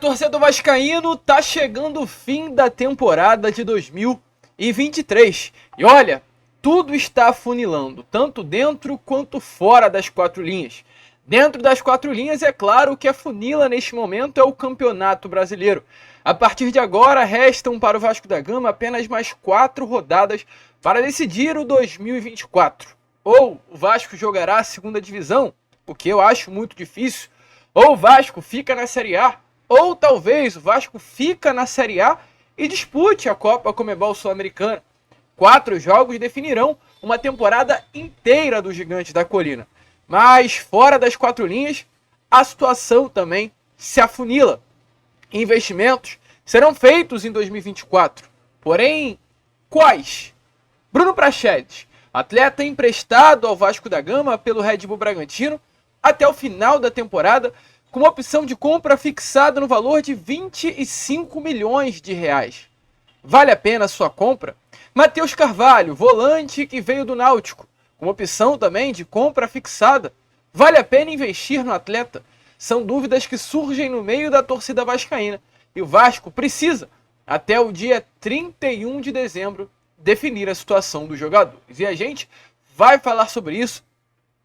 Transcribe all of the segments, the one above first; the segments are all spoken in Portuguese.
torcedor vascaíno, tá chegando o fim da temporada de 2023. E olha, tudo está afunilando, tanto dentro quanto fora das quatro linhas. Dentro das quatro linhas, é claro que a funila neste momento é o Campeonato Brasileiro. A partir de agora, restam para o Vasco da Gama apenas mais 4 rodadas para decidir o 2024. Ou o Vasco jogará a segunda divisão, o que eu acho muito difícil, ou o Vasco fica na Série A, ou talvez o Vasco fica na Série A e dispute a Copa Conmebol Sul-Americana. 4 jogos definirão uma temporada inteira do Gigante da Colina. Mas fora das quatro linhas, a situação também se afunila. Investimentos serão feitos em 2024. Porém, quais? Bruno Prachedes, atleta emprestado ao Vasco da Gama pelo Red Bull Bragantino até o final da temporada, com uma opção de compra fixada no valor de 25 milhões de reais. Vale a pena a sua compra? Matheus Carvalho, volante que veio do Náutico, com opção também de compra fixada. Vale a pena investir no atleta? São dúvidas que surgem no meio da torcida vascaína. E o Vasco precisa, até o dia 31 de dezembro, definir a situação dos jogadores. E a gente vai falar sobre isso,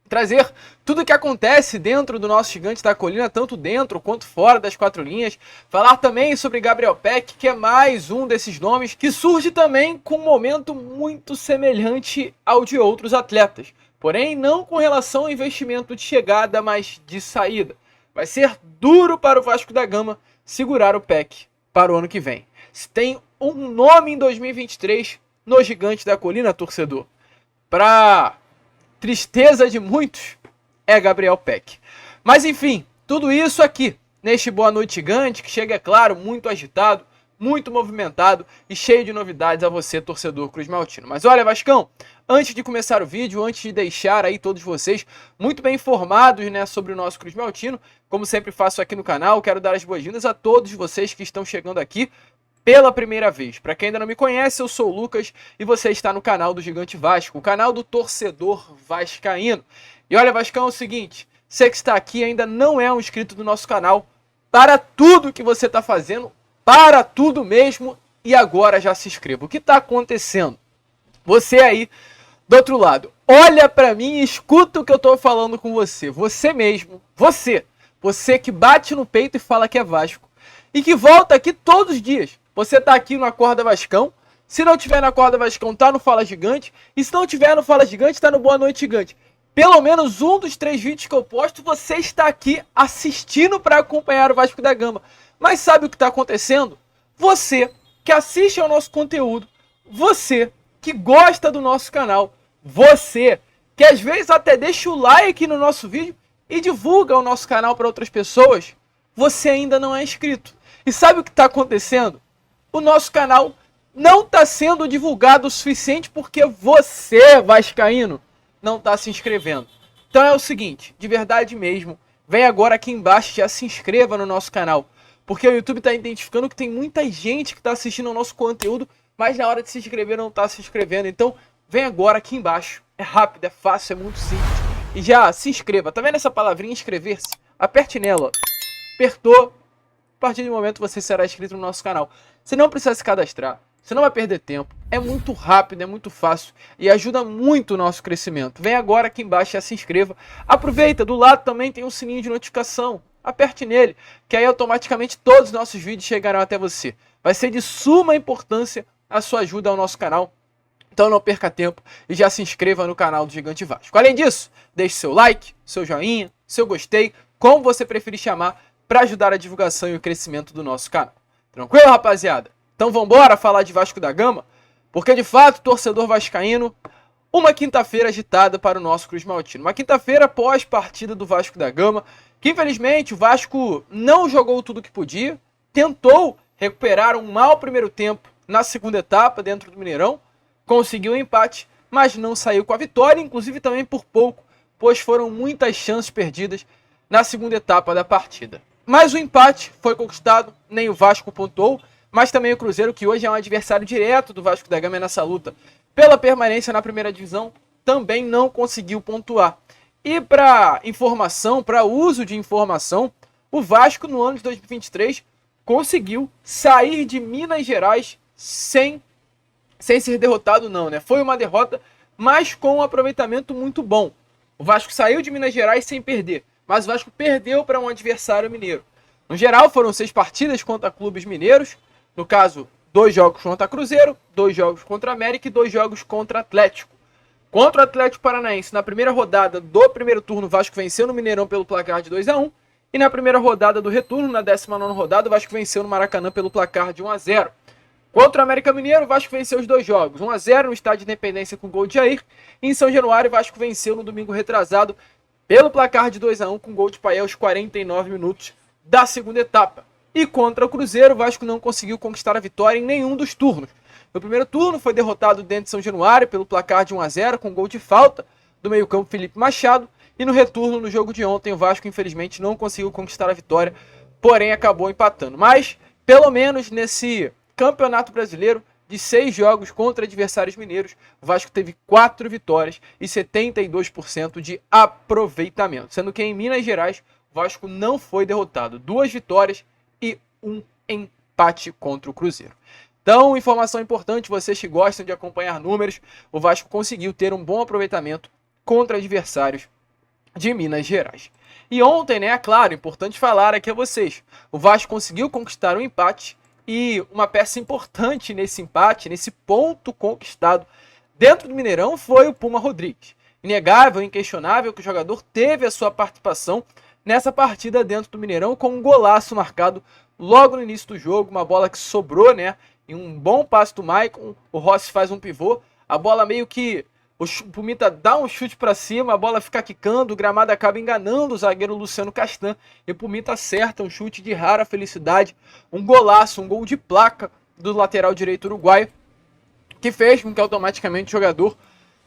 trazer tudo o que acontece dentro do nosso Gigante da Colina, tanto dentro quanto fora das quatro linhas. Falar também sobre Gabriel Peck, que é mais um desses nomes que surge também com um momento muito semelhante ao de outros atletas. Porém, não com relação ao investimento de chegada, mas de saída. Vai ser duro para o Vasco da Gama segurar o Peck para o ano que vem. Se tem um nome em 2023 no Gigante da Colina, torcedor, para tristeza de muitos, é Gabriel Peck. Mas enfim, tudo isso aqui, neste Boa Noite Gigante, que chega, é claro, muito agitado, muito movimentado e cheio de novidades a você, torcedor Cruz Maltino. Mas olha, Vascão, antes de começar o vídeo, antes de deixar aí todos vocês muito bem informados, né, sobre o nosso Cruz Maltino, como sempre faço aqui no canal, quero dar as boas-vindas a todos vocês que estão chegando aqui pela primeira vez. Para quem ainda não me conhece, eu sou o Lucas e você está no canal do Gigante Vasco, o canal do torcedor vascaíno. E olha, Vascão, é o seguinte, você que está aqui ainda não é um inscrito do nosso canal, para tudo que você está fazendo, para tudo mesmo, e agora já se inscreva. O que está acontecendo? Você aí do outro lado, olha para mim e escuta o que eu estou falando com você. Você mesmo, você que bate no peito e fala que é Vasco, e que volta aqui todos os dias. Você tá aqui no Acorda Vascão. Se não tiver no Acorda Vascão, tá no Fala Gigante. E se não tiver no Fala Gigante, tá no Boa Noite Gigante. Pelo menos um dos 3 vídeos que eu posto, você está aqui assistindo para acompanhar o Vasco da Gama. Mas sabe o que está acontecendo? Você que assiste ao nosso conteúdo, você que gosta do nosso canal, você que às vezes até deixa o like no nosso vídeo e divulga o nosso canal para outras pessoas, você ainda não é inscrito. E sabe o que está acontecendo? O nosso canal não está sendo divulgado o suficiente porque você, vascaíno, não está se inscrevendo. Então é o seguinte, de verdade mesmo, vem agora aqui embaixo e já se inscreva no nosso canal. Porque o YouTube está identificando que tem muita gente que está assistindo ao nosso conteúdo, mas na hora de se inscrever não está se inscrevendo. Então vem agora aqui embaixo, é rápido, é fácil, é muito simples. E já se inscreva, tá vendo essa palavrinha inscrever-se? Aperte nela, ó. Apertou. A partir do momento você será inscrito no nosso canal. Você não precisa se cadastrar, você não vai perder tempo. É muito rápido, é muito fácil e ajuda muito o nosso crescimento. Vem agora aqui embaixo e se inscreva. Aproveita, do lado também tem um sininho de notificação. Aperte nele, que aí automaticamente todos os nossos vídeos chegarão até você. Vai ser de suma importância a sua ajuda ao nosso canal. Então não perca tempo e já se inscreva no canal do Gigante Vasco. Além disso, deixe seu like, seu joinha, seu gostei, como você preferir chamar, para ajudar a divulgação e o crescimento do nosso canal. Tranquilo, rapaziada? Então vambora falar de Vasco da Gama? Porque de fato, torcedor vascaíno, uma quinta-feira agitada para o nosso Cruz Maltino. Uma quinta-feira após partida do Vasco da Gama, que infelizmente o Vasco não jogou tudo que podia, tentou recuperar um mau primeiro tempo na segunda etapa dentro do Mineirão, conseguiu um empate, mas não saiu com a vitória, inclusive também por pouco, pois foram muitas chances perdidas na segunda etapa da partida. Mas o empate foi conquistado, nem o Vasco pontuou, mas também o Cruzeiro, que hoje é um adversário direto do Vasco da Gama nessa luta pela permanência na primeira divisão, também não conseguiu pontuar. E para informação, para uso de informação, o Vasco no ano de 2023 conseguiu sair de Minas Gerais sem ser derrotado não, né? Foi uma derrota, mas com um aproveitamento muito bom. O Vasco saiu de Minas Gerais sem perder, mas o Vasco perdeu para um adversário mineiro. No geral, foram 6 partidas contra clubes mineiros, no caso, 2 jogos contra Cruzeiro, 2 jogos contra América e 2 jogos contra Atlético. Contra o Atlético Paranaense, na primeira rodada do primeiro turno, o Vasco venceu no Mineirão pelo placar de 2-1. E na primeira rodada do retorno, na 19ª rodada, o Vasco venceu no Maracanã pelo placar de 1-0. Contra o América Mineiro, o Vasco venceu os 2 jogos. 1-0 no Estádio de Independência com gol de Jair. E em São Januário, o Vasco venceu no domingo retrasado pelo placar de 2-1 com gol de Paia aos 49 minutos da segunda etapa. E contra o Cruzeiro, o Vasco não conseguiu conquistar a vitória em nenhum dos turnos. No primeiro turno, foi derrotado dentro de São Januário pelo placar de 1-0 com gol de falta do meio-campo Felipe Machado. E no retorno, no jogo de ontem, o Vasco infelizmente não conseguiu conquistar a vitória, porém acabou empatando. Mas, pelo menos nesse Campeonato Brasileiro, de 6 jogos contra adversários mineiros, o Vasco teve 4 vitórias e 72% de aproveitamento. Sendo que em Minas Gerais, o Vasco não foi derrotado. 2 vitórias e 1 empate contra o Cruzeiro. Então, informação importante, vocês que gostam de acompanhar números, o Vasco conseguiu ter um bom aproveitamento contra adversários de Minas Gerais. E ontem, né, é claro, importante falar aqui a vocês, o Vasco conseguiu conquistar um empate e uma peça importante nesse empate, nesse ponto conquistado dentro do Mineirão, foi o Puma Rodrigues. Inegável, inquestionável que o jogador teve a sua participação nessa partida dentro do Mineirão com um golaço marcado logo no início do jogo, uma bola que sobrou, né, em um bom passe do Maicon, o Rossi faz um pivô, a bola meio que o Pumita dá um chute para cima, a bola fica quicando, o gramado acaba enganando o zagueiro Luciano Castan. E o Pumita acerta um chute de rara felicidade, um golaço, um gol de placa do lateral direito uruguaio, que fez com que automaticamente o jogador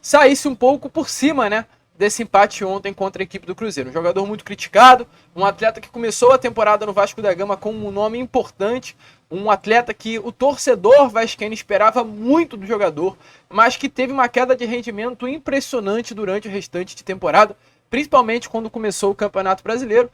saísse um pouco por cima, né, desse empate ontem contra a equipe do Cruzeiro. Um jogador muito criticado, um atleta que começou a temporada no Vasco da Gama com um nome importante, um atleta que o torcedor vascaíno esperava muito do jogador, mas que teve uma queda de rendimento impressionante durante o restante de temporada, principalmente quando começou o Campeonato Brasileiro.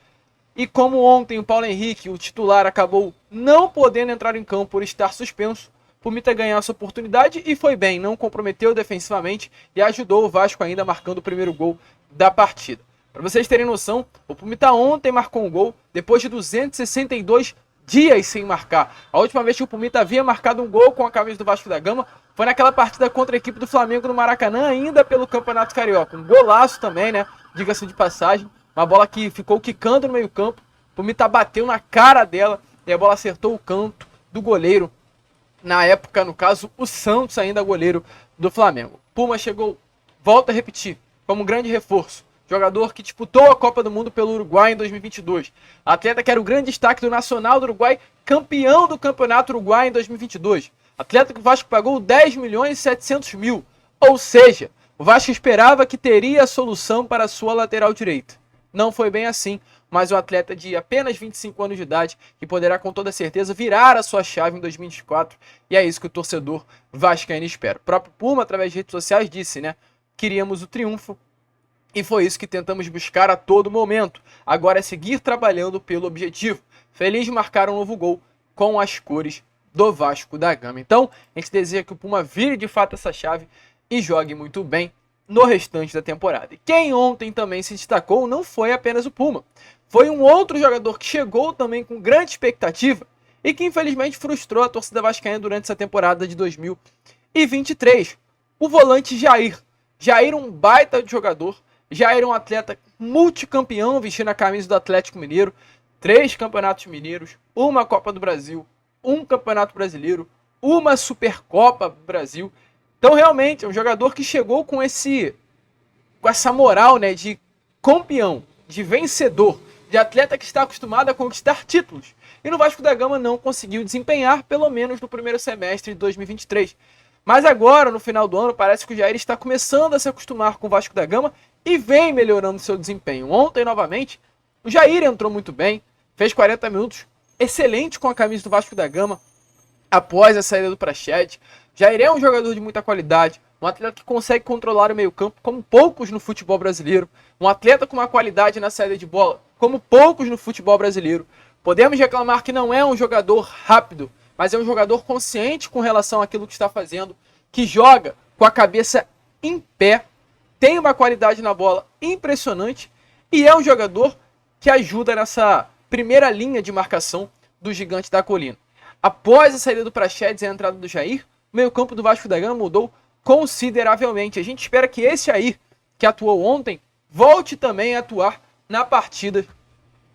E como ontem o Paulo Henrique, o titular, acabou não podendo entrar em campo por estar suspenso, o Pumita ganhou essa oportunidade e foi bem, não comprometeu defensivamente e ajudou o Vasco ainda marcando o primeiro gol da partida. Para vocês terem noção, o Pumita ontem marcou um gol depois de 262 dias sem marcar. A última vez que o Pumita havia marcado um gol com a camisa do Vasco da Gama foi naquela partida contra a equipe do Flamengo no Maracanã, ainda pelo Campeonato Carioca. Um golaço também, né? Diga-se de passagem. Uma bola que ficou quicando no meio campo. O Pumita bateu na cara dela e a bola acertou o canto do goleiro. Na época, no caso, o Santos, ainda goleiro do Flamengo. Puma chegou, volta a repetir, como um grande reforço. Jogador que disputou a Copa do Mundo pelo Uruguai em 2022. Atleta que era o grande destaque do Nacional do Uruguai, campeão do Campeonato Uruguai em 2022. Atleta que o Vasco pagou 10 milhões e 700 mil. Ou seja, o Vasco esperava que teria a solução para a sua lateral direita. Não foi bem assim, mas um atleta de apenas 25 anos de idade que poderá com toda certeza virar a sua chave em 2024. E é isso que o torcedor vascaíno espera. O próprio Puma, através de redes sociais, disse, né? Queríamos o triunfo. E foi isso que tentamos buscar a todo momento. Agora é seguir trabalhando pelo objetivo. Feliz de marcar um novo gol com as cores do Vasco da Gama. Então, a gente deseja que o Puma vire de fato essa chave e jogue muito bem no restante da temporada. E quem ontem também se destacou não foi apenas o Puma. Foi um outro jogador que chegou também com grande expectativa e que infelizmente frustrou a torcida vascaína durante essa temporada de 2023. O volante Jair. Jair, um baita de jogador. Jair é um atleta multicampeão vestindo a camisa do Atlético Mineiro, 3 campeonatos mineiros, uma Copa do Brasil, um campeonato brasileiro, uma Supercopa do Brasil. Então realmente é um jogador que chegou com essa moral, né, de campeão, de vencedor, de atleta que está acostumado a conquistar títulos. E no Vasco da Gama não conseguiu desempenhar, pelo menos no primeiro semestre de 2023. Mas agora, no final do ano, parece que o Jair está começando a se acostumar com o Vasco da Gama e vem melhorando seu desempenho. Ontem, novamente, o Jair entrou muito bem, fez 40 minutos, excelente com a camisa do Vasco da Gama, após a saída do Praxedes. Jair é um jogador de muita qualidade, um atleta que consegue controlar o meio-campo como poucos no futebol brasileiro, um atleta com uma qualidade na saída de bola como poucos no futebol brasileiro. Podemos reclamar que não é um jogador rápido, mas é um jogador consciente com relação àquilo que está fazendo, que joga com a cabeça em pé, tem uma qualidade na bola impressionante e é um jogador que ajuda nessa primeira linha de marcação do Gigante da Colina. Após a saída do Praxedes e a entrada do Jair, o meio-campo do Vasco da Gama mudou consideravelmente. A gente espera que esse Jair, que atuou ontem, volte também a atuar na partida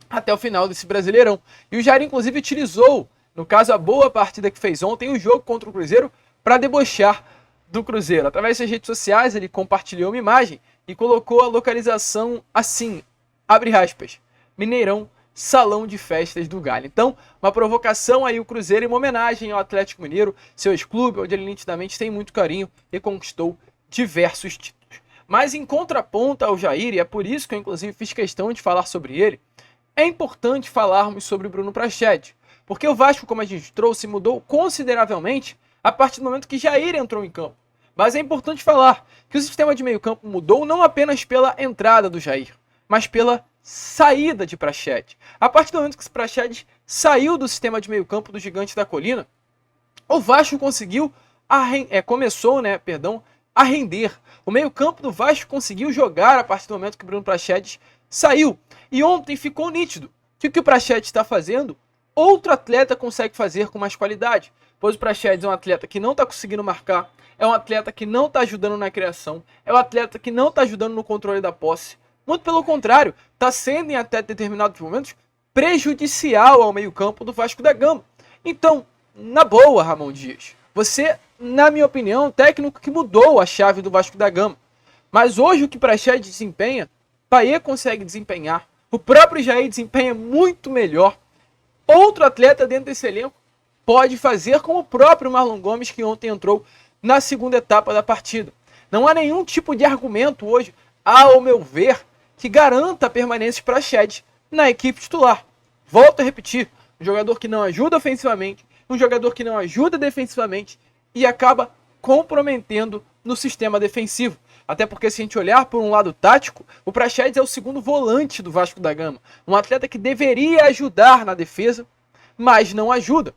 até o final desse Brasileirão. E o Jair, inclusive, utilizou, no caso, a boa partida que fez ontem, o jogo contra o Cruzeiro, para debochar do Cruzeiro. Através das redes sociais, ele compartilhou uma imagem e colocou a localização assim, abre aspas, Mineirão, Salão de Festas do Galho. Então, uma provocação aí o Cruzeiro, uma homenagem ao Atlético Mineiro, seu ex-clube, onde ele nitidamente tem muito carinho e conquistou diversos títulos. Mas em contraponto ao Jair, e é por isso que eu inclusive fiz questão de falar sobre ele, é importante falarmos sobre o Bruno Praxedes, porque o Vasco, como a gente trouxe, mudou consideravelmente a partir do momento que Jair entrou em campo. Mas é importante falar que o sistema de meio campo mudou não apenas pela entrada do Jair, mas pela saída de Praxedes. A partir do momento que o Praxedes saiu do sistema de meio campo do Gigante da Colina, o Vasco começou a render. O meio campo do Vasco conseguiu jogar a partir do momento que o Bruno Praxedes saiu. E ontem ficou nítido que o que o Praxedes está fazendo, outro atleta consegue fazer com mais qualidade. Pois o Praxedes é um atleta que não está conseguindo marcar, é um atleta que não está ajudando na criação, é um atleta que não está ajudando no controle da posse. Muito pelo contrário, está sendo em até determinados momentos prejudicial ao meio-campo do Vasco da Gama. Então, na boa, Ramon Dias, você, na minha opinião, é um técnico que mudou a chave do Vasco da Gama. Mas hoje o que Praxedes desempenha, Payet consegue desempenhar, o próprio Jair desempenha muito melhor. Outro atleta dentro desse elenco pode fazer, como o próprio Marlon Gomes, que ontem entrou na segunda etapa da partida. Não há nenhum tipo de argumento hoje, ao meu ver, que garanta a permanência de Praxedes na equipe titular. Volto a repetir, um jogador que não ajuda ofensivamente, um jogador que não ajuda defensivamente e acaba comprometendo no sistema defensivo. Até porque se a gente olhar por um lado tático, o Praxedes é o segundo volante do Vasco da Gama. Um atleta que deveria ajudar na defesa, mas não ajuda.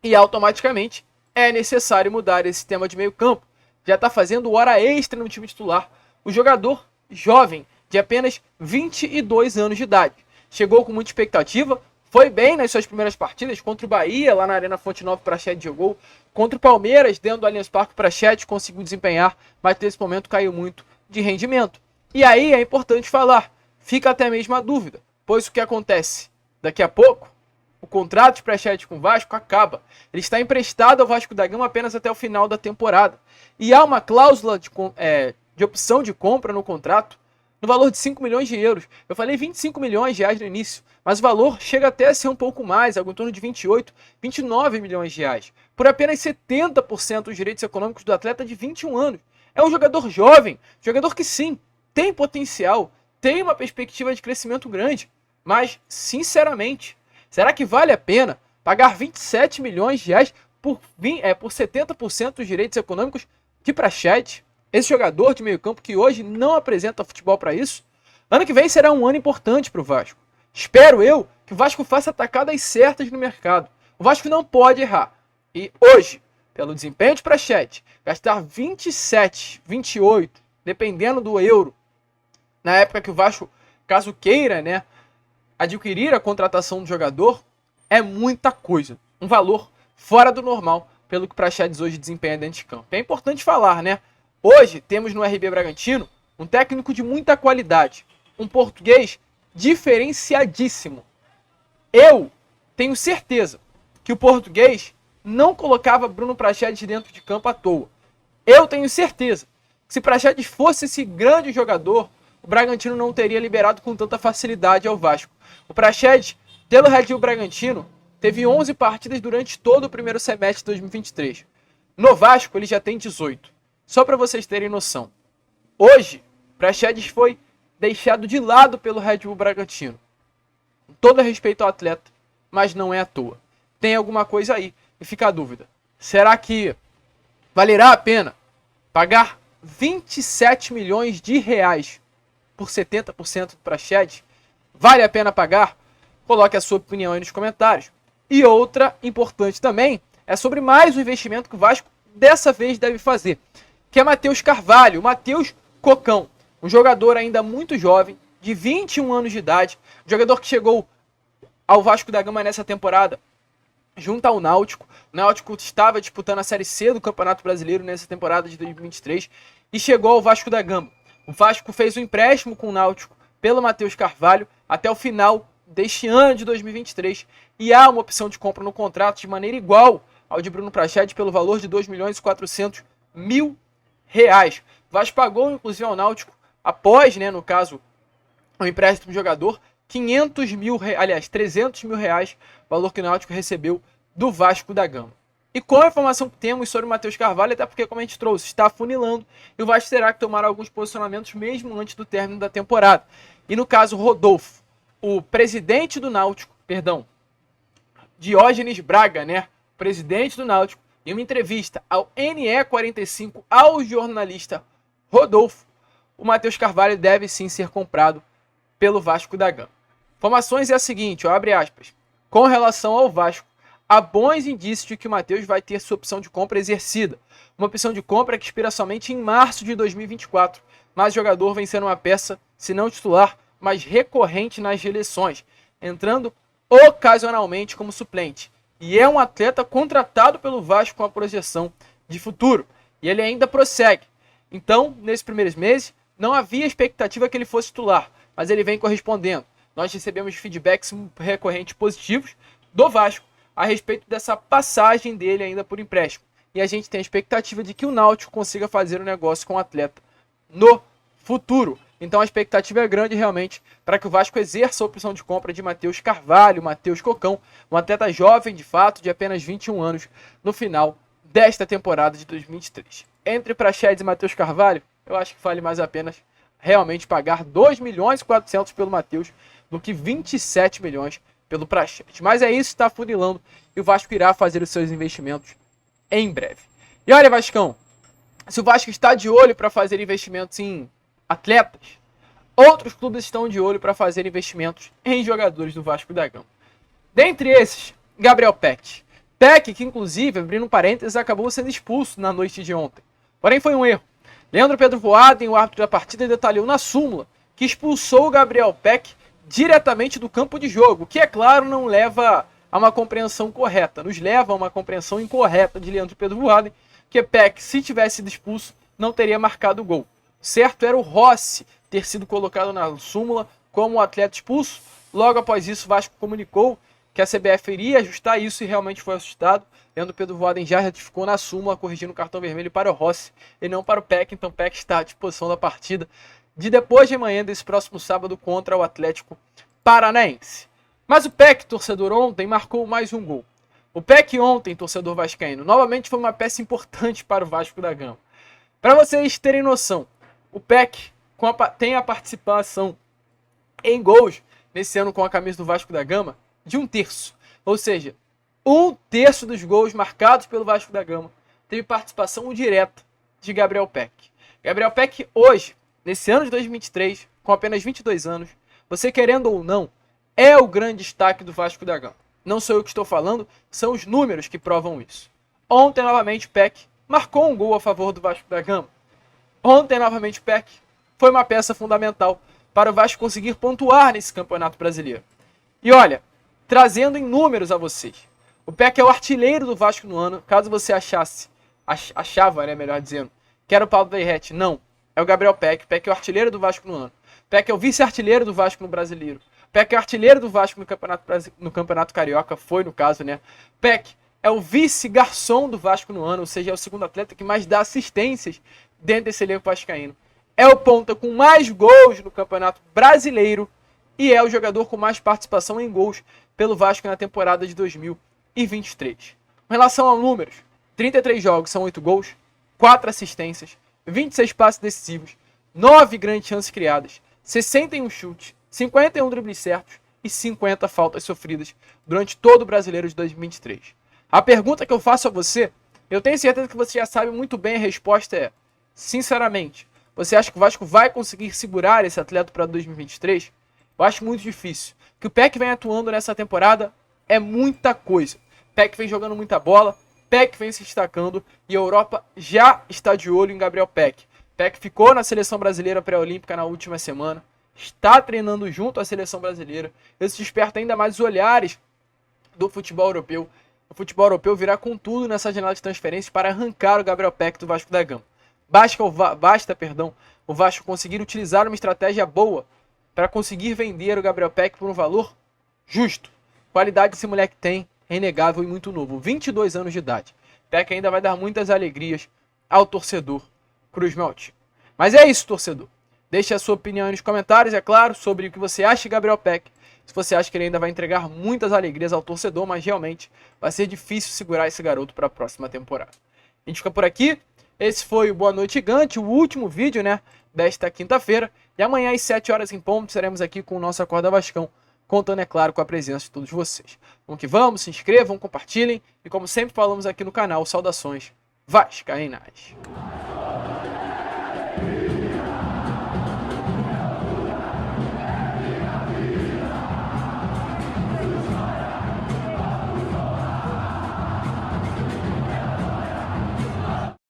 E automaticamente é necessário mudar esse sistema de meio campo. Já está fazendo hora extra no time titular. O jogador jovem, de apenas 22 anos de idade. Chegou com muita expectativa, foi bem nas suas primeiras partidas, contra o Bahia, lá na Arena Fonte Nova, o Praxedes jogou. Contra o Palmeiras, dentro do Allianz Parque, o Praxedes conseguiu desempenhar, mas nesse momento caiu muito de rendimento. E aí é importante falar, fica até mesmo a dúvida, pois o que acontece? Daqui a pouco, o contrato de Praxedes com o Vasco acaba. Ele está emprestado ao Vasco da Gama apenas até o final da temporada. E há uma cláusula de opção de compra no contrato, no valor de 5 milhões de euros. Eu falei 25 milhões de reais no início, mas o valor chega até a ser um pouco mais, algo em torno de 28, 29 milhões de reais, por apenas 70% dos direitos econômicos do atleta de 21 anos. É um jogador jovem, jogador que sim, tem potencial, tem uma perspectiva de crescimento grande, mas, sinceramente, será que vale a pena pagar 27 milhões de reais por 70% dos direitos econômicos de Praxedes? Esse jogador de meio campo que hoje não apresenta futebol para isso. Ano que vem será um ano importante para o Vasco. Espero eu que o Vasco faça atacadas certas no mercado. O Vasco não pode errar. E hoje, pelo desempenho de Praxedes, gastar 27, 28, dependendo do euro, na época que o Vasco, caso queira, adquirir a contratação do jogador, é muita coisa. Um valor fora do normal pelo que o Praxedes hoje desempenha dentro de campo. É importante falar, Hoje temos no RB Bragantino um técnico de muita qualidade, um português diferenciadíssimo. Eu tenho certeza que o português não colocava Bruno Praxedes dentro de campo à toa. Eu tenho certeza que se Praxedes fosse esse grande jogador, o Bragantino não teria liberado com tanta facilidade ao Vasco. O Praxedes, pelo Red Bull Bragantino, teve 11 partidas durante todo o primeiro semestre de 2023. No Vasco ele já tem 18. Só para vocês terem noção. Hoje, Praxedes foi deixado de lado pelo Red Bull Bragantino. Com todo respeito ao atleta, mas não é à toa. Tem alguma coisa aí. E fica a dúvida. Será que valerá a pena pagar 27 milhões de reais por 70% do Praxedes? Vale a pena pagar? Coloque a sua opinião aí nos comentários. E outra importante também é sobre mais um investimento que o Vasco dessa vez deve fazer, que é Matheus Carvalho, Matheus Cocão, um jogador ainda muito jovem, de 21 anos de idade, um jogador que chegou ao Vasco da Gama nessa temporada junto ao Náutico. O Náutico estava disputando a Série C do Campeonato Brasileiro nessa temporada de 2023 e chegou ao Vasco da Gama. O Vasco fez um empréstimo com o Náutico pelo Matheus Carvalho até o final deste ano de 2023 e há uma opção de compra no contrato de maneira igual ao de Bruno Prachete pelo valor de R$2.400.000. O Vasco pagou inclusive ao Náutico após, no caso, o empréstimo do jogador, 300 mil reais, valor que o Náutico recebeu do Vasco da Gama. E com a informação que temos sobre o Matheus Carvalho, até porque, como a gente trouxe, está afunilando e o Vasco terá que tomar alguns posicionamentos mesmo antes do término da temporada. E no caso, Rodolfo, o presidente do Náutico, Diógenes Braga, presidente do Náutico, em uma entrevista ao NE45 ao jornalista Rodolfo, o Matheus Carvalho deve sim ser comprado pelo Vasco da Gama. Informações é a seguinte, abre aspas, com relação ao Vasco, há bons indícios de que o Matheus vai ter sua opção de compra exercida. Uma opção de compra que expira somente em março de 2024, mas o jogador vem sendo uma peça, se não titular, mas recorrente nas eleições, entrando ocasionalmente como suplente. E é um atleta contratado pelo Vasco com a projeção de futuro. E ele ainda prossegue. Então, nesses primeiros meses, não havia expectativa que ele fosse titular, mas ele vem correspondendo. Nós recebemos feedbacks recorrentes positivos do Vasco a respeito dessa passagem dele ainda por empréstimo. E a gente tem a expectativa de que o Náutico consiga fazer um negócio com o atleta no futuro. Então a expectativa é grande realmente para que o Vasco exerça a opção de compra de Matheus Carvalho, Matheus Cocão, um atleta jovem de fato, de apenas 21 anos, no final desta temporada de 2023. Entre Praxedes e Matheus Carvalho, eu acho que vale mais a pena realmente pagar 2.400.000 pelo Matheus do que 27 milhões pelo Praxedes. Mas é isso, está funilando e o Vasco irá fazer os seus investimentos em breve. E olha, Vascão, se o Vasco está de olho para fazer investimentos em atletas, outros clubes estão de olho para fazer investimentos em jogadores do Vasco da Gama. Dentre esses, Gabriel Peck. Peck, que inclusive, abrindo um parênteses, acabou sendo expulso na noite de ontem. Porém foi um erro. Leandro Pedro Voaden, o árbitro da partida, detalhou na súmula que expulsou o Gabriel Peck diretamente do campo de jogo, que é claro não leva a uma compreensão correta, nos leva a uma compreensão incorreta de Leandro Pedro Voaden, que Peck, se tivesse sido expulso, não teria marcado o gol. Certo era o Rossi ter sido colocado na súmula como um atleta expulso. Logo após isso, o Vasco comunicou que a CBF iria ajustar isso e realmente foi ajustado. Leandro Pedro Voaden já ratificou na súmula, corrigindo o cartão vermelho para o Rossi e não para o Peck. Então o Peck está à disposição da partida de depois de amanhã, desse próximo sábado, contra o Atlético Paranaense. Mas o Peck, torcedor, ontem marcou mais um gol. O Peck ontem, torcedor vascaíno, novamente foi uma peça importante para o Vasco da Gama. Para vocês terem noção, o Peck tem a participação em gols nesse ano com a camisa do Vasco da Gama de 1/3. Ou seja, 1/3 dos gols marcados pelo Vasco da Gama teve participação direta de Gabriel Peck. Gabriel Peck hoje, nesse ano de 2023, com apenas 22 anos, você querendo ou não, é o grande destaque do Vasco da Gama. Não sou eu que estou falando, são os números que provam isso. Ontem, novamente, Peck marcou um gol a favor do Vasco da Gama. Ontem, novamente, Peck foi uma peça fundamental para o Vasco conseguir pontuar nesse Campeonato Brasileiro. E olha, trazendo em números a vocês, o Peck é o artilheiro do Vasco no ano, caso você achava, melhor dizendo, que era o Paulo Verrete. Não, é o Gabriel Peck. Peck é o artilheiro do Vasco no ano. Peck é o vice-artilheiro do Vasco no Brasileiro. Peck é o artilheiro do Vasco no Campeonato Carioca, foi no caso, Peck é o vice-garçom do Vasco no ano, ou seja, é o segundo atleta que mais dá assistências dentro desse elenco vascaíno. É o ponta com mais gols no Campeonato Brasileiro e é o jogador com mais participação em gols pelo Vasco na temporada de 2023. Com relação a números, 33 jogos são 8 gols, 4 assistências, 26 passes decisivos, 9 grandes chances criadas, 61 chutes, 51 dribles certos e 50 faltas sofridas durante todo o Brasileiro de 2023. A pergunta que eu faço a você, eu tenho certeza que você já sabe muito bem, a resposta é, sinceramente, você acha que o Vasco vai conseguir segurar esse atleta para 2023? Eu acho muito difícil. que o Peck vem atuando nessa temporada é muita coisa. Peck vem jogando muita bola, Peck vem se destacando e a Europa já está de olho em Gabriel Peck. Peck ficou na seleção brasileira pré-olímpica na última semana, está treinando junto à seleção brasileira. Isso desperta ainda mais os olhares do futebol europeu. O futebol europeu virá com tudo nessa janela de transferências para arrancar o Gabriel Peck do Vasco da Gama. Basta o Vasco conseguir utilizar uma estratégia boa para conseguir vender o Gabriel Peck por um valor justo. Qualidade esse moleque tem é inegável e muito novo, 22 anos de idade. Peck ainda vai dar muitas alegrias ao torcedor Cruz Maltino. Mas é isso, torcedor. Deixe a sua opinião aí nos comentários, é claro, sobre o que você acha de Gabriel Peck. Se você acha que ele ainda vai entregar muitas alegrias ao torcedor, mas realmente vai ser difícil segurar esse garoto para a próxima temporada. A gente fica por aqui. Esse foi o Boa Noite Gigante, o último vídeo, desta quinta-feira. E amanhã às 7 horas em ponto estaremos aqui com o nosso Acorda Vascão, contando, é claro, com a presença de todos vocês. Vamos que vamos, se inscrevam, compartilhem e, como sempre falamos aqui no canal, saudações vascaínas.